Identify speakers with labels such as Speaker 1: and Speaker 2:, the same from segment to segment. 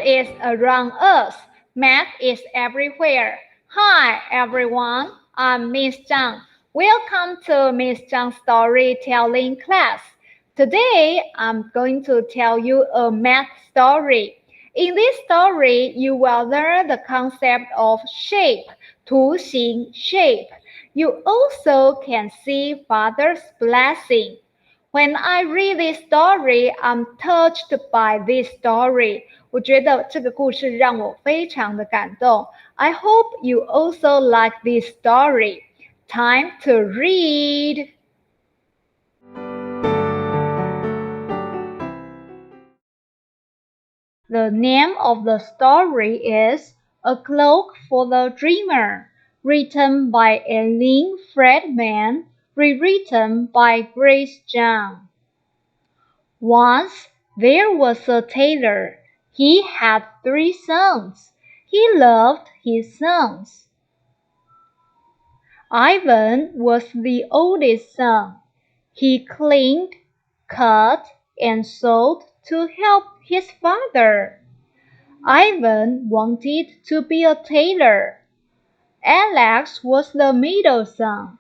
Speaker 1: is around us. Math is everywhere. Hi everyone, I'm Miss Chang. Welcome to Miss Chang's storytelling class. Today I'm going to tell you a math story. In this story, you will learn the concept of shape, 图形 shape. You also can see Father's blessing. When I read this story, I'm touched by this story. 我觉得这个故事让我非常的感动。I hope you also like this story. Time to read. The name of the story is A Cloak for the Dreamer, written by Eileen Friedman, rewritten by Grace Chang. Once there was a tailor. He had 3 sons. He loved his sons. Ivan was the oldest son. He cleaned, cut, and sewed to help his father. Ivan wanted to be a tailor. Alex was the middle son.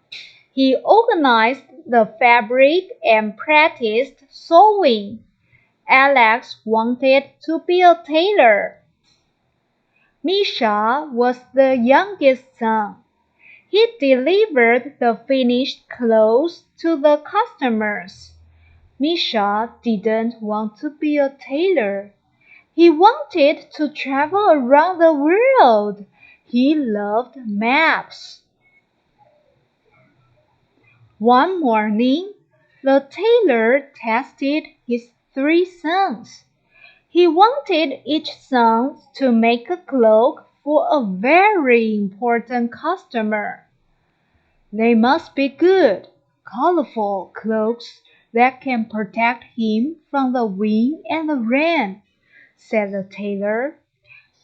Speaker 1: He organized the fabric and practiced sewing. Alex wanted to be a tailor. Misha was the youngest son. He delivered the finished clothes to the customers. Misha didn't want to be a tailor. He wanted to travel around the world. He loved maps. One morning, the tailor tested his 3 sons. He wanted each son to make a cloak for a very important customer. They must be good, colorful cloaks that can protect him from the wind and the rain, said the tailor.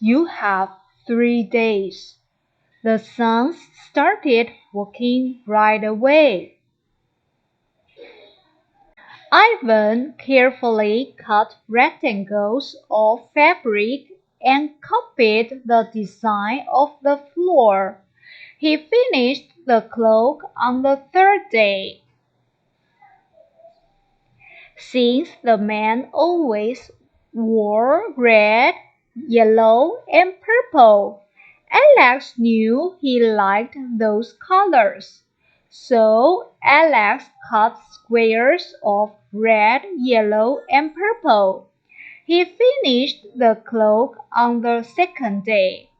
Speaker 1: You have 3 days. The sons started working right away. Ivan carefully cut rectangles of fabric and copied the design of the floor. He finished the cloak on the 3rd day. Since the man always wore red, yellow, and purple, Alex knew he liked those colors. So Alex cut squares of red, yellow, and purple. He finished the cloak on the 2nd day.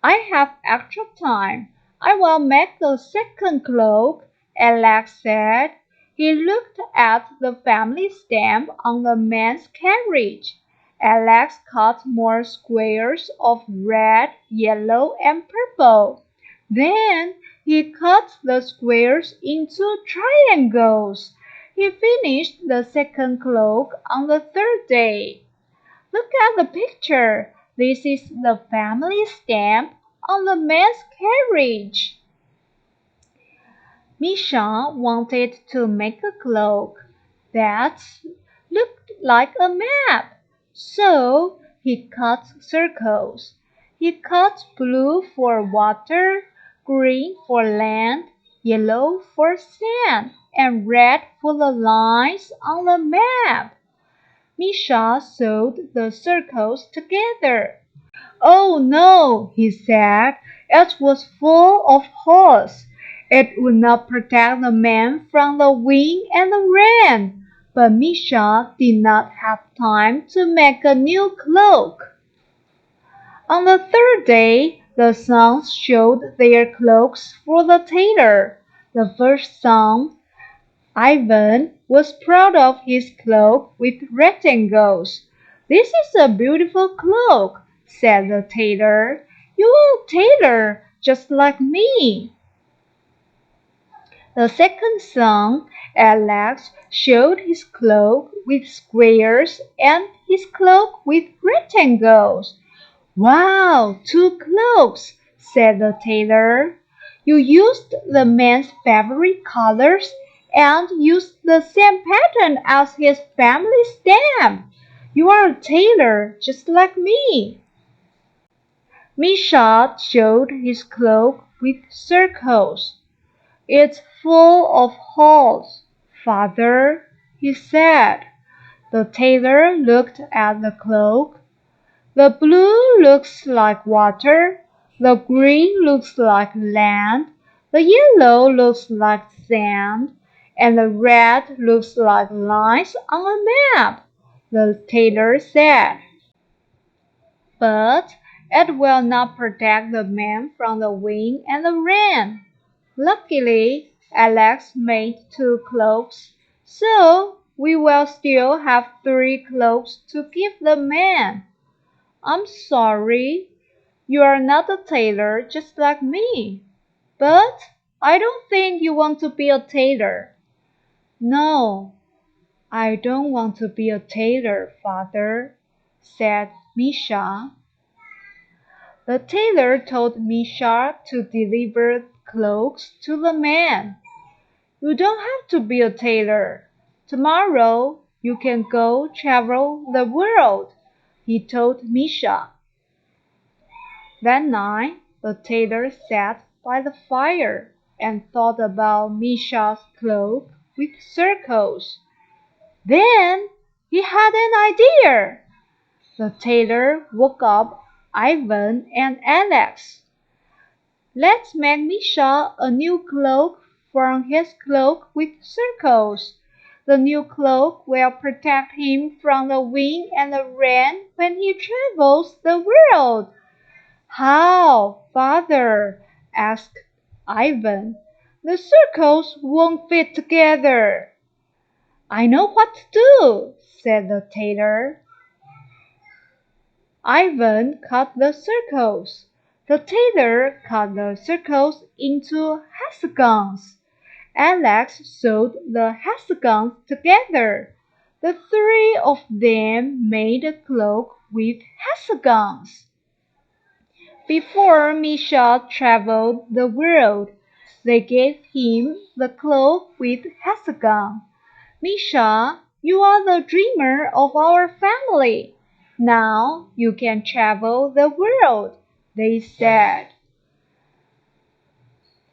Speaker 1: I have extra time. I will make the 2nd cloak, Alex said. He looked at the family stamp on the man's carriage. Alex cut more squares of red, yellow, and purple. Then he cut the squares into triangles. He finished the 2nd cloak on the 3rd day. Look at the picture. This is the family stamp on the man's carriage. Misha wanted to make a cloak that looked like a map, so he cut circles. He cut blue for water, green for land, yellow for sand, and red for the lines on the map. Misha sewed the circles together. Oh no, he said. It was full of holes. It would not protect the man from the wind and the rain. But Misha did not have time to make a new cloak. On the 3rd day, the sons showed their cloaks for the tailor. The first son, Ivan, was proud of his cloak with rectangles. This is a beautiful cloak, said the tailor. You are a tailor, just like me. The second son, Alex, showed his cloak with squares and his cloak with rectangles. Wow, 2 cloaks, said the tailor. You used the man's favorite colors and used the same pattern as his family stamp. You are a tailor, just like me. Misha showed his cloak with circles. It's full of holes, father, he said. The tailor looked at the cloak. The blue looks like water, the green looks like land, the yellow looks like sand, and the red looks like lines on a map, the tailor said. But it will not protect the man from the wind and the rain. Luckily, Alex made 2 cloaks, so we will still have 3 cloaks to give the man. I'm sorry, you are not a tailor just like me. But I don't think you want to be a tailor. No, I don't want to be a tailor, father, said Misha. The tailor told Misha to deliver cloaks to the man. You don't have to be a tailor. Tomorrow you can go travel the world, he told Misha. That night the tailor sat by the fire and thought about Misha's cloak with circles. Then he had an idea. The tailor woke up Ivan and Alex. Let's make Misha a new cloak from his cloak with circles. The new cloak will protect him from the wind and the rain when he travels the world. How, father? Asked Ivan. The circles won't fit together. I know what to do, said the tailor. Ivan cut the circles. The tailor cut the circles into hexagons. Alex sewed the hexagons together. The 3 of them made a cloak with hexagons. Before Misha traveled the world, they gave him the cloak with hexagon. Misha, you are the dreamer of our family. Now you can travel the world, they said.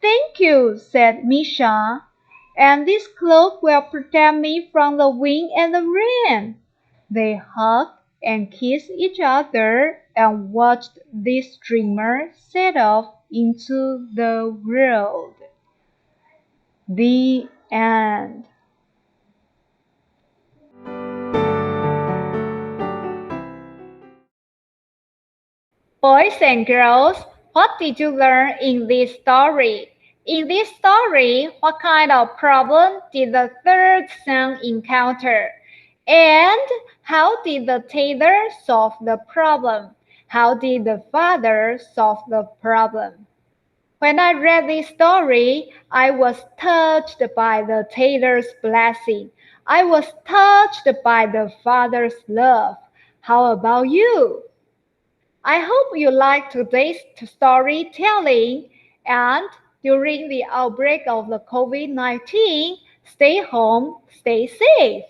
Speaker 1: Thank you, said Misha, and this cloak will protect me from the wind and the rain. They hugged and kissed each other and watched this dreamer set off into the world. The end. Boys and girls, what did you learn in this story? In this story, what kind of problem did the third son encounter? And how did the tailor solve the problem? How did the father solve the problem? When I read this story, I was touched by the tailor's blessing. I was touched by the father's love. How about you? I hope you liked today's storytelling, and during the outbreak of the COVID-19, stay home, stay safe.